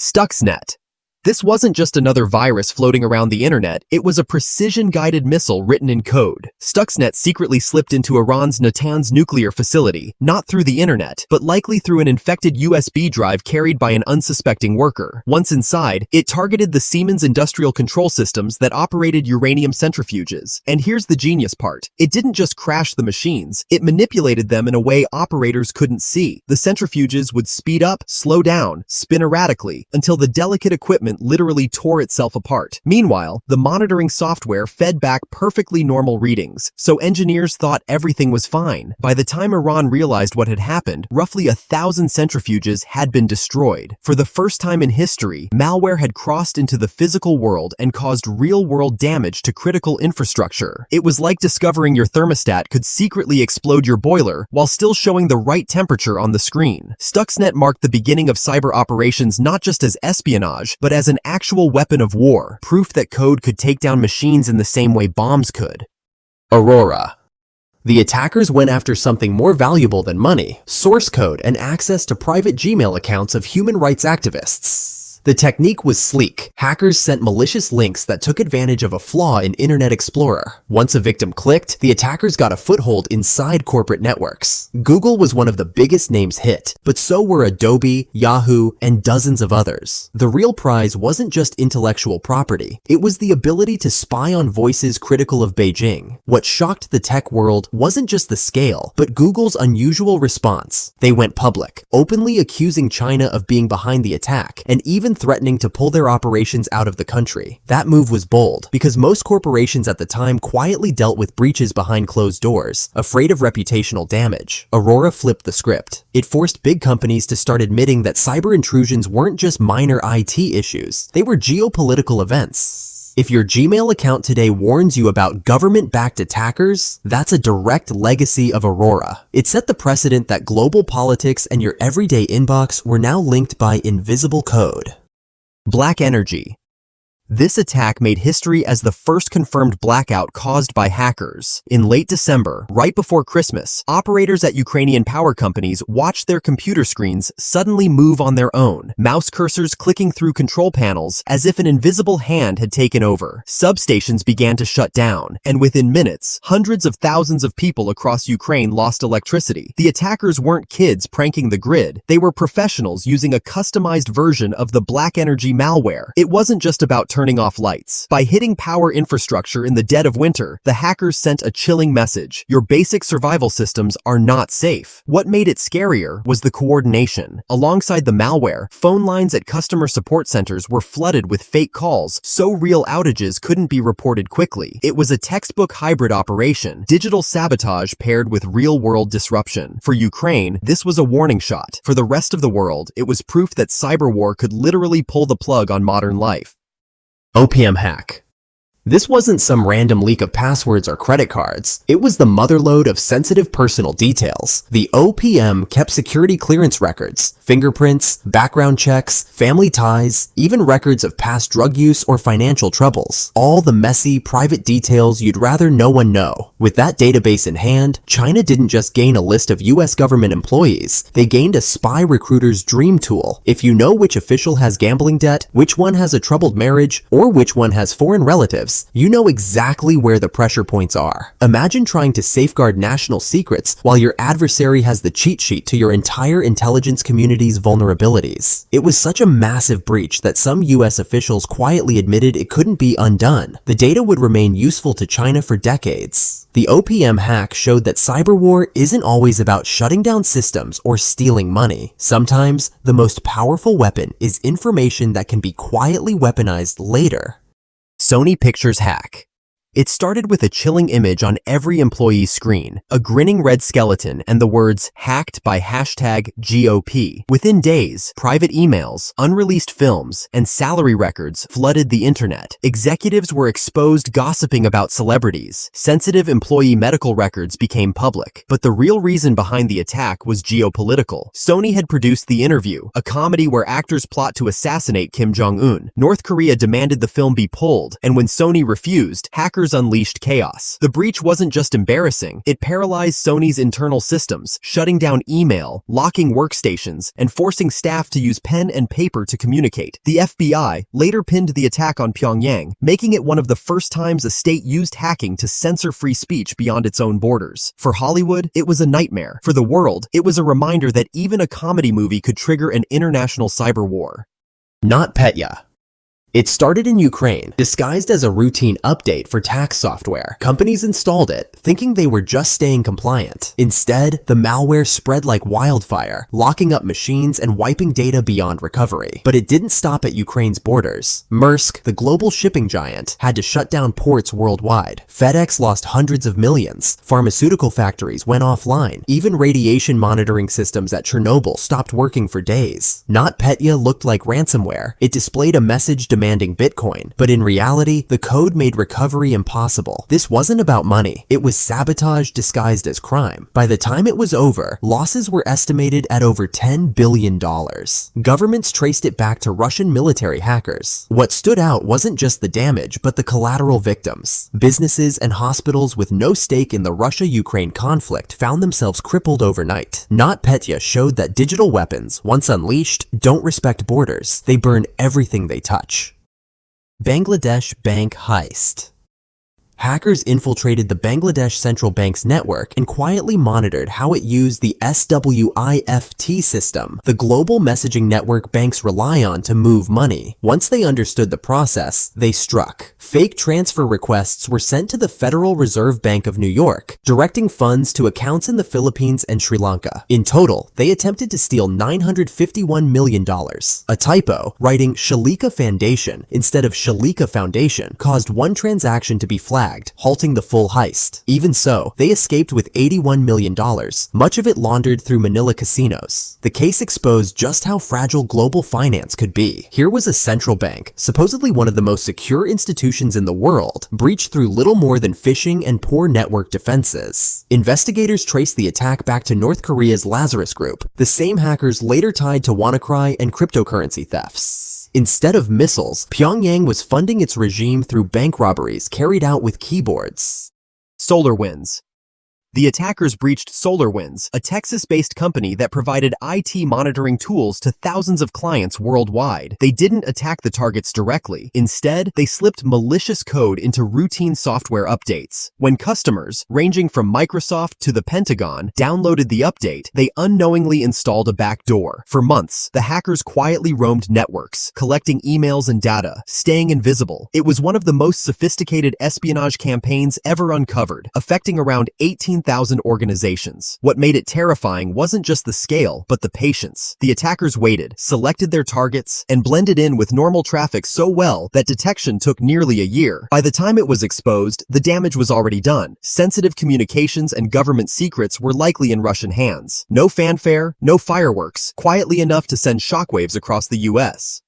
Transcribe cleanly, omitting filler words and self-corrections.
Stuxnet. This wasn't just another virus floating around the internet, it was a precision-guided missile written in code. Stuxnet secretly slipped into Iran's Natanz nuclear facility, not through the internet, but likely through an infected USB drive carried by an unsuspecting worker. Once inside, it targeted the Siemens industrial control systems that operated uranium centrifuges. And here's the genius part. It didn't just crash the machines, it manipulated them in a way operators couldn't see. The centrifuges would speed up, slow down, spin erratically, until the delicate equipment literally tore itself apart. Meanwhile, the monitoring software fed back perfectly normal readings, so engineers thought everything was fine. By the time Iran realized what had happened, roughly 1,000 centrifuges had been destroyed. For the first time in history, malware had crossed into the physical world and caused real-world damage to critical infrastructure. It was like discovering your thermostat could secretly explode your boiler while still showing the right temperature on the screen. Stuxnet marked the beginning of cyber operations not just as espionage, but as an actual weapon of war, proof that code could take down machines in the same way bombs could. Aurora. The attackers went after something more valuable than money: source code and access to private Gmail accounts of human rights activists. The technique was sleek. Hackers sent malicious links that took advantage of a flaw in Internet Explorer. Once a victim clicked, the attackers got a foothold inside corporate networks. Google was one of the biggest names hit, but so were Adobe, Yahoo, and dozens of others. The real prize wasn't just intellectual property. It was the ability to spy on voices critical of Beijing. What shocked the tech world wasn't just the scale, but Google's unusual response. They went public, openly accusing China of being behind the attack, and even threatening to pull their operations out of the country. That move was bold, because most corporations at the time quietly dealt with breaches behind closed doors, afraid of reputational damage. Aurora flipped the script. It forced big companies to start admitting that cyber intrusions weren't just minor IT issues, they were geopolitical events. If your Gmail account today warns you about government-backed attackers, that's a direct legacy of Aurora. It set the precedent that global politics and your everyday inbox were now linked by invisible code. BlackEnergy. This attack made history as the first confirmed blackout caused by hackers. In late December, right before Christmas, operators at Ukrainian power companies watched their computer screens suddenly move on their own, mouse cursors clicking through control panels as if an invisible hand had taken over. Substations began to shut down, and within minutes, hundreds of thousands of people across Ukraine lost electricity. The attackers weren't kids pranking the grid, they were professionals using a customized version of the BlackEnergy malware. It wasn't just about turning off lights. By hitting power infrastructure in the dead of winter, the hackers sent a chilling message: your basic survival systems are not safe. What made it scarier was the coordination. Alongside the malware, phone lines at customer support centers were flooded with fake calls, so real outages couldn't be reported quickly. It was a textbook hybrid operation, digital sabotage paired with real-world disruption. For Ukraine, this was a warning shot. For the rest of the world, it was proof that cyber war could literally pull the plug on modern life. OPM Hack. This wasn't some random leak of passwords or credit cards. It was the motherlode of sensitive personal details. The OPM kept security clearance records, fingerprints, background checks, family ties, even records of past drug use or financial troubles. All the messy, private details you'd rather no one know. With that database in hand, China didn't just gain a list of US government employees, they gained a spy recruiter's dream tool. If you know which official has gambling debt, which one has a troubled marriage, or which one has foreign relatives, you know exactly where the pressure points are. Imagine trying to safeguard national secrets while your adversary has the cheat sheet to your entire intelligence community's vulnerabilities. It was such a massive breach that some US officials quietly admitted it couldn't be undone. The data would remain useful to China for decades. The OPM hack showed that cyber war isn't always about shutting down systems or stealing money. Sometimes, the most powerful weapon is information that can be quietly weaponized later. Sony Pictures Hack. It started with a chilling image on every employee's screen, a grinning red skeleton and the words "hacked by #GOP. Within days, private emails, unreleased films, and salary records flooded the internet. Executives were exposed gossiping about celebrities. Sensitive employee medical records became public. But the real reason behind the attack was geopolitical. Sony had produced The Interview, a comedy where actors plot to assassinate Kim Jong-un. North Korea demanded the film be pulled, and when Sony refused, hackers hackers unleashed chaos. The breach wasn't just embarrassing, it paralyzed Sony's internal systems, shutting down email, locking workstations, and forcing staff to use pen and paper to communicate. The FBI later pinned the attack on Pyongyang, making it one of the first times a state used hacking to censor free speech beyond its own borders. For Hollywood, it was a nightmare. For the world, it was a reminder that even a comedy movie could trigger an international cyber war. NotPetya. It started in Ukraine, disguised as a routine update for tax software. Companies installed it, thinking they were just staying compliant. Instead, the malware spread like wildfire, locking up machines and wiping data beyond recovery. But it didn't stop at Ukraine's borders. Maersk, the global shipping giant, had to shut down ports worldwide. FedEx lost hundreds of millions. Pharmaceutical factories went offline. Even radiation monitoring systems at Chernobyl stopped working for days. NotPetya looked like ransomware. It displayed a message demanding Bitcoin, but in reality, the code made recovery impossible. This wasn't about money. It was sabotage disguised as crime. By the time it was over, losses were estimated at over $10 billion. Governments traced it back to Russian military hackers. What stood out wasn't just the damage, but the collateral victims. Businesses and hospitals with no stake in the Russia-Ukraine conflict found themselves crippled overnight. NotPetya showed that digital weapons, once unleashed, don't respect borders. They burn everything they touch. Bangladesh Bank Heist. Hackers infiltrated the Bangladesh Central Bank's network and quietly monitored how it used the SWIFT system, the global messaging network banks rely on to move money. Once they understood the process, they struck. Fake transfer requests were sent to the Federal Reserve Bank of New York, directing funds to accounts in the Philippines and Sri Lanka. In total, they attempted to steal $951 million. A typo, writing Shalika Foundation instead of Shalika Foundation, caused one transaction to be flagged, halting the full heist. Even so, they escaped with $81 million, much of it laundered through Manila casinos. The case exposed just how fragile global finance could be. Here was a central bank, supposedly one of the most secure institutions in the world, breached through little more than phishing and poor network defenses. Investigators traced the attack back to North Korea's Lazarus Group, the same hackers later tied to WannaCry and cryptocurrency thefts. Instead of missiles, Pyongyang was funding its regime through bank robberies carried out with keyboards. SolarWinds. The attackers breached SolarWinds, a Texas-based company that provided IT monitoring tools to thousands of clients worldwide. They didn't attack the targets directly. Instead, they slipped malicious code into routine software updates. When customers, ranging from Microsoft to the Pentagon, downloaded the update, they unknowingly installed a backdoor. For months, the hackers quietly roamed networks, collecting emails and data, staying invisible. It was one of the most sophisticated espionage campaigns ever uncovered, affecting around 18,000 organizations. What made it terrifying wasn't just the scale, but the patience. The attackers waited, selected their targets, and blended in with normal traffic so well that detection took nearly a year. By the time it was exposed, the damage was already done. Sensitive communications and government secrets were likely in Russian hands. No fanfare, no fireworks, quietly enough to send shockwaves across the US.